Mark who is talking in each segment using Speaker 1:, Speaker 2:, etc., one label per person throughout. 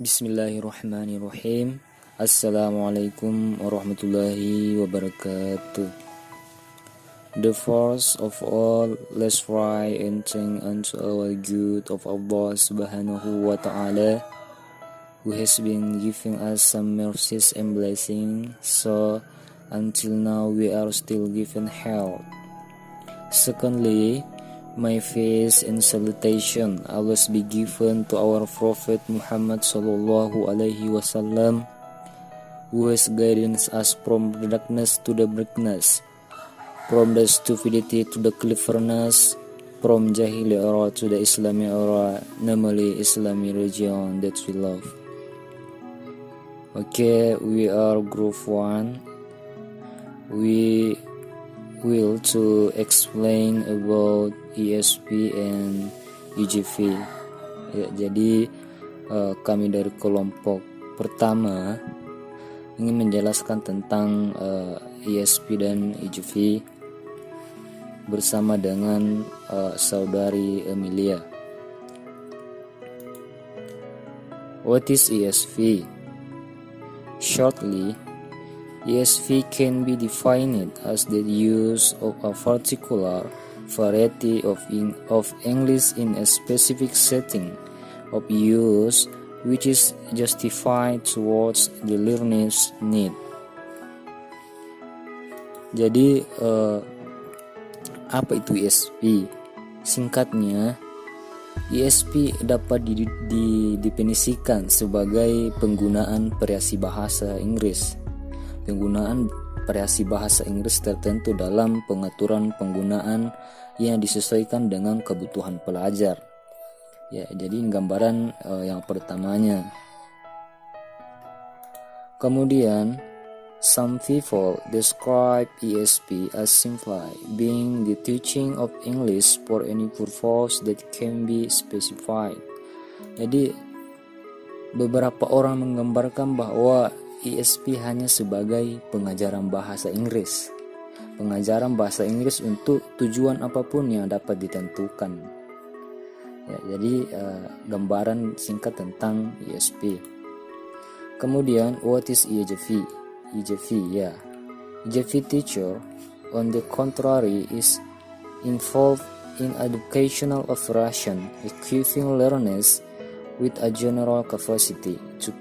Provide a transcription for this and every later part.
Speaker 1: Bismillahirrahmanirrahim. Assalamualaikum warahmatullahi wabarakatuh. The first of all, let's try and thank unto our good of Allah subhanahu wa ta'ala, who has been giving us some mercies and blessings, so until now we are still given health. Secondly, my faith and salutation always be given to our Prophet Muhammad sallallahu alaihi wasallam, who has guided us from the darkness to the brightness, from the stupidity to the cleverness, from Jahili era to the Islamic era, namely Islamic religion that we love. Okay, we are group 1. We will to explain about ESP and EJV. Ya, jadi kami dari kelompok pertama ingin menjelaskan tentang ESP dan EJV bersama dengan saudari Emilia. What is ESV? Shortly, ESV can be defined as the use of a particular variety of English in a specific setting of use which is justified towards the learner's need. Jadi apa itu ESV? Singkatnya, ESV dapat didefinisikan sebagai penggunaan variasi bahasa Inggris. Penggunaan variasi bahasa Inggris tertentu dalam pengaturan penggunaan yang disesuaikan dengan kebutuhan pelajar. Ya, jadi gambaran yang pertamanya. Kemudian, some people describe ESP as simply being the teaching of English for any purpose that can be specified. Jadi, beberapa orang menggambarkan bahwa ESP hanya sebagai pengajaran bahasa Inggris. Pengajaran bahasa Inggris untuk tujuan apapun yang dapat ditentukan. Ya, jadi gambaran singkat tentang ESP. Kemudian, what is EJV? EJV, ya. EJV teacher, on the contrary, is involved in educational operation, equipping learners with a general capacity to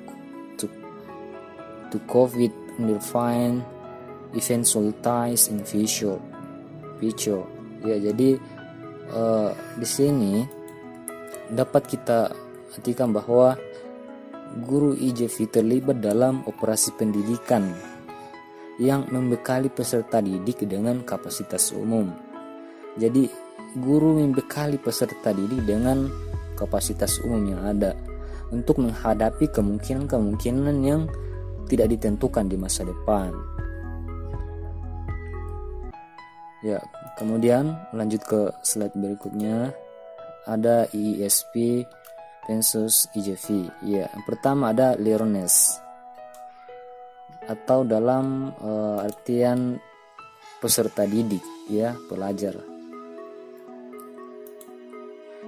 Speaker 1: cope with undefined eventualities in future. Ya, jadi di sini dapat kita artikan bahwa guru EJV terlibat dalam operasi pendidikan yang membekali peserta didik dengan kapasitas umum. Jadi guru membekali peserta didik dengan kapasitas umum yang ada untuk menghadapi kemungkinan yang tidak ditentukan di masa depan. Ya, kemudian lanjut ke slide berikutnya. Ada ESP versus EJV. Ya, yang pertama ada learners atau dalam artian peserta didik, ya, pelajar.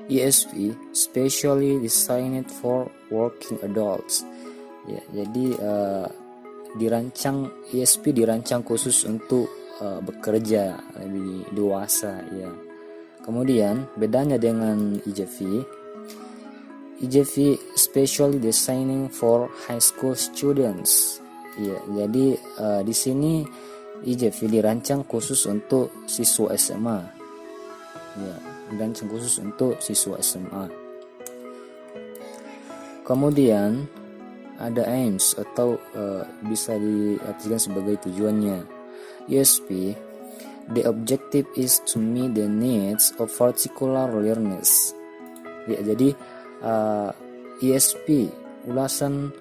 Speaker 1: ESP specially designed for working adults. Ya, jadi ESP dirancang khusus untuk bekerja lebih dewasa, ya. Kemudian bedanya dengan EJV specially designing for high school students. Ya, jadi di sini EJV dirancang khusus untuk siswa SMA. Ya, dirancang khusus untuk siswa SMA. Kemudian ada aims atau bisa diartikan sebagai tujuannya. ESP, the objective is to meet the needs of particular learners. Ya, jadi ESP ulasan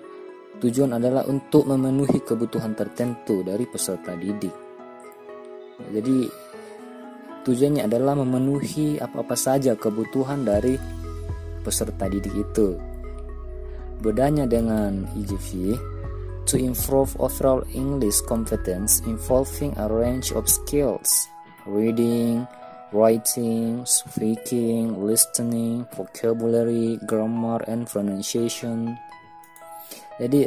Speaker 1: tujuan adalah untuk memenuhi kebutuhan tertentu dari peserta didik. Ya, jadi tujuannya adalah memenuhi apa-apa saja kebutuhan dari peserta didik itu. Bedanya dengan EJV, to improve overall English competence involving a range of skills, reading, writing, speaking, listening, vocabulary, grammar, and pronunciation. Jadi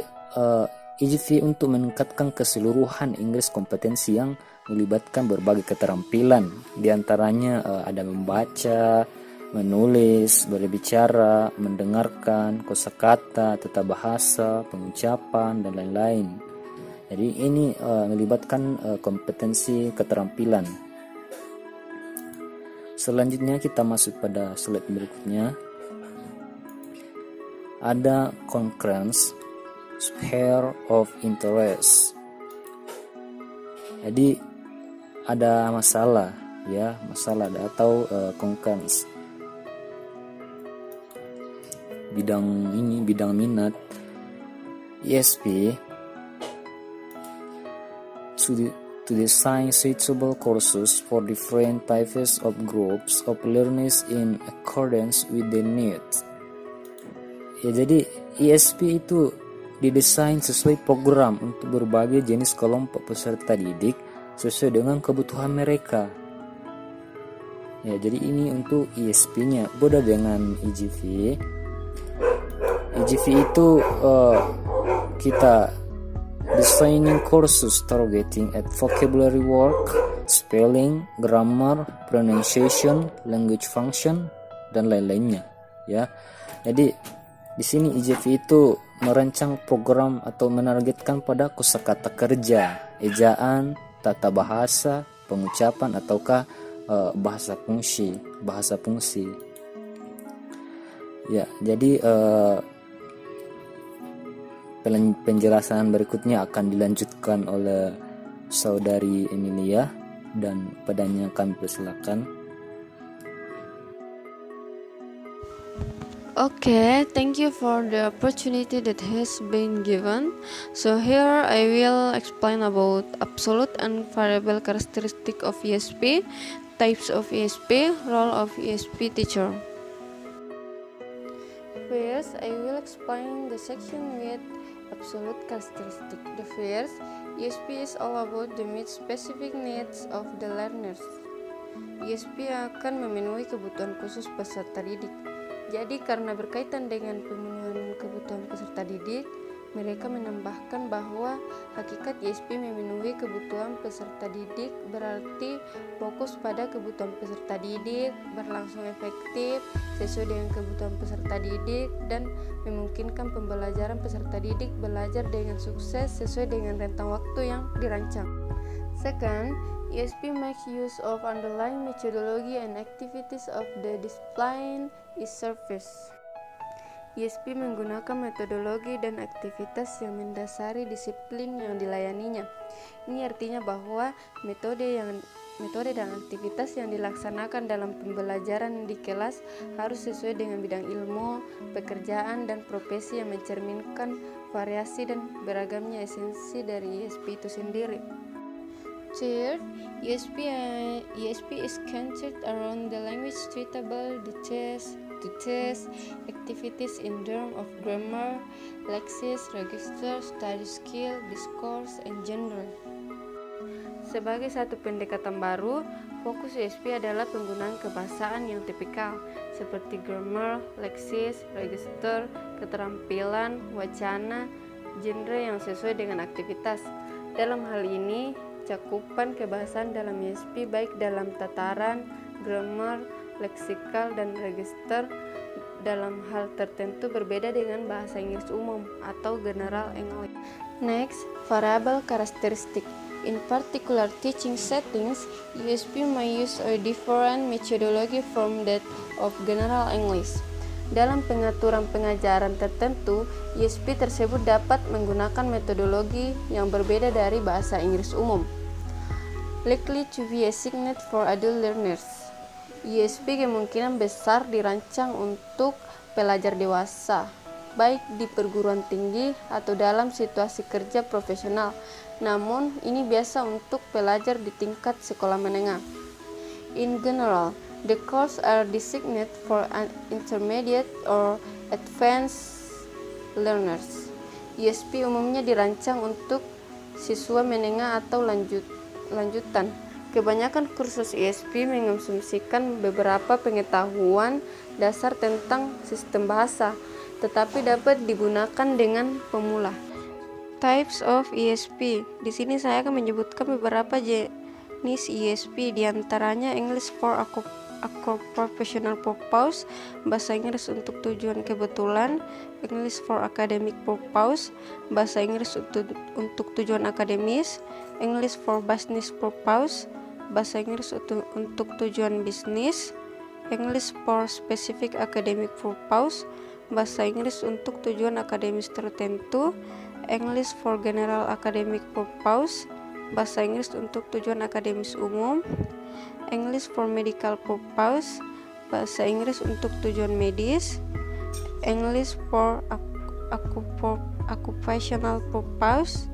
Speaker 1: EGV untuk meningkatkan keseluruhan Inggris kompetensi yang melibatkan berbagai keterampilan, diantaranya ada membaca, menulis, berbicara, mendengarkan, kosakata, tata bahasa, pengucapan, dan lain-lain. Jadi ini melibatkan kompetensi keterampilan. Selanjutnya kita masuk pada slide berikutnya. Ada concurrence sphere of interest. Jadi ada masalah atau concurrence. Bidang minat ESP to design suitable courses for different types of groups of learners in accordance with their needs. Ya, jadi ESP itu didesain sesuai program untuk berbagai jenis kelompok peserta didik sesuai dengan kebutuhan mereka. Ya, jadi ini untuk ESP-nya. Beda dengan EGV. EGV itu kita designing courses targeting at vocabulary work, spelling, grammar, pronunciation, language function, dan lain-lainnya. Ya, jadi di sini EGV itu merancang program atau menargetkan pada kosakata kerja, ejaan, tata bahasa, pengucapan, ataukah bahasa fungsi. Ya, jadi penjelasan berikutnya akan dilanjutkan oleh saudari Emilia, dan padanya kami persilakan.
Speaker 2: Okay, thank you for the opportunity that has been given. So here I will explain about absolute and variable characteristic of ESP, types of ESP, role of ESP teacher. First, I will explain the section with absolute characteristic. The first, ESP is all about the meet specific needs of the learners. ESP akan memenuhi kebutuhan khusus peserta didik. Jadi karena berkaitan dengan pemenuhan kebutuhan peserta didik, mereka menambahkan bahwa hakikat ESP memenuhi kebutuhan peserta didik berarti fokus pada kebutuhan peserta didik, berlangsung efektif sesuai dengan kebutuhan peserta didik, dan memungkinkan pembelajaran peserta didik belajar dengan sukses sesuai dengan rentang waktu yang dirancang. Second, ESP makes use of underlying methodology and activities of the discipline is service. ESP menggunakan metodologi dan aktivitas yang mendasari disiplin yang dilayaninya. Ini artinya bahwa metode dan aktivitas yang dilaksanakan dalam pembelajaran di kelas harus sesuai dengan bidang ilmu, pekerjaan, dan profesi yang mencerminkan variasi dan beragamnya esensi dari ESP itu sendiri. Third, ESP is centered around the language suitable to test activities in terms of grammar, lexis, register, study skill, discourse, and genre. Sebagai satu pendekatan baru, fokus ESP adalah penggunaan kebahasaan yang tipikal seperti grammar, lexis, register, keterampilan, wacana, genre yang sesuai dengan aktivitas. Dalam hal ini, cakupan kebahasaan dalam ESP baik dalam tataran, grammar, leksikal, dan register dalam hal tertentu berbeda dengan bahasa Inggris umum atau general English. Next, variable characteristic. In particular teaching settings, ESP may use a different methodology from that of general English. Dalam pengaturan pengajaran tertentu, ESP tersebut dapat menggunakan metodologi yang berbeda dari bahasa Inggris umum. Likely to be assigned for adult learners. ESP kemungkinan besar dirancang untuk pelajar dewasa, baik di perguruan tinggi atau dalam situasi kerja profesional. Namun, ini biasa untuk pelajar di tingkat sekolah menengah. In general, the courses are designed for intermediate or advanced learners. ESP umumnya dirancang untuk siswa menengah atau lanjutan. Kebanyakan kursus ESP mengasumsikan beberapa pengetahuan dasar tentang sistem bahasa. tetapi dapat digunakan dengan pemula. Types of ESP. Di sini saya akan menyebutkan beberapa jenis ESP, diantaranya English for occupational purpose, bahasa Inggris untuk tujuan kebetulan, English for academic purpose, bahasa Inggris untuk tujuan akademis, English for business purpose, bahasa Inggris untuk tujuan bisnis, English for specific academic purpose, bahasa Inggris untuk tujuan akademis tertentu, English for general academic purpose, bahasa Inggris untuk tujuan akademis umum, English for medical purpose, bahasa Inggris untuk tujuan medis, English for occupational purpose,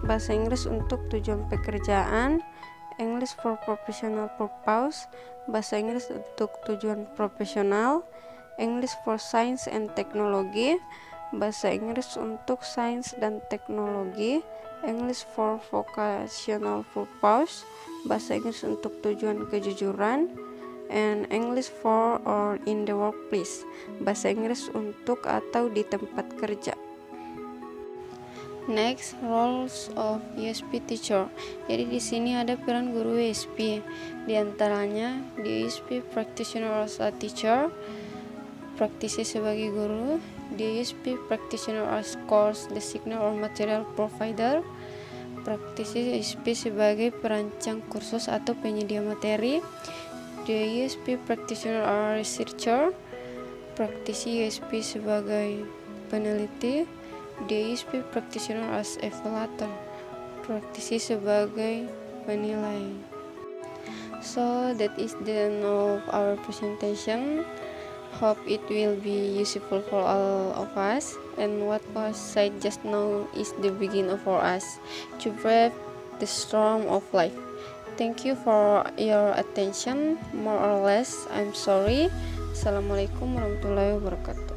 Speaker 2: bahasa Inggris untuk tujuan pekerjaan, English for professional purpose, bahasa Inggris untuk tujuan profesional, English for science and technology, bahasa Inggris untuk sains dan teknologi, English for vocational purpose, bahasa Inggris untuk tujuan kejujuran, and English for or in the workplace, bahasa Inggris untuk atau di tempat kerja. Next, roles of ESP teacher. Jadi di sini ada peran guru ESP. Di antaranya the ESP practitioner as a teacher, praktisi sebagai guru, the ESP practitioner as course designer or material provider, praktisi ESP sebagai perancang kursus atau penyedia materi, the ESP practitioner or researcher, praktisi ESP sebagai peneliti, the ESP practitioner as evaluator, praktisi sebagai penilai. So that is the end of our presentation. Hope it will be useful for all of us, and what was said just now is the beginning for us to brave the storm of life. Thank you for your attention. More or less, I'm sorry. Assalamualaikum warahmatullahi wabarakatuh.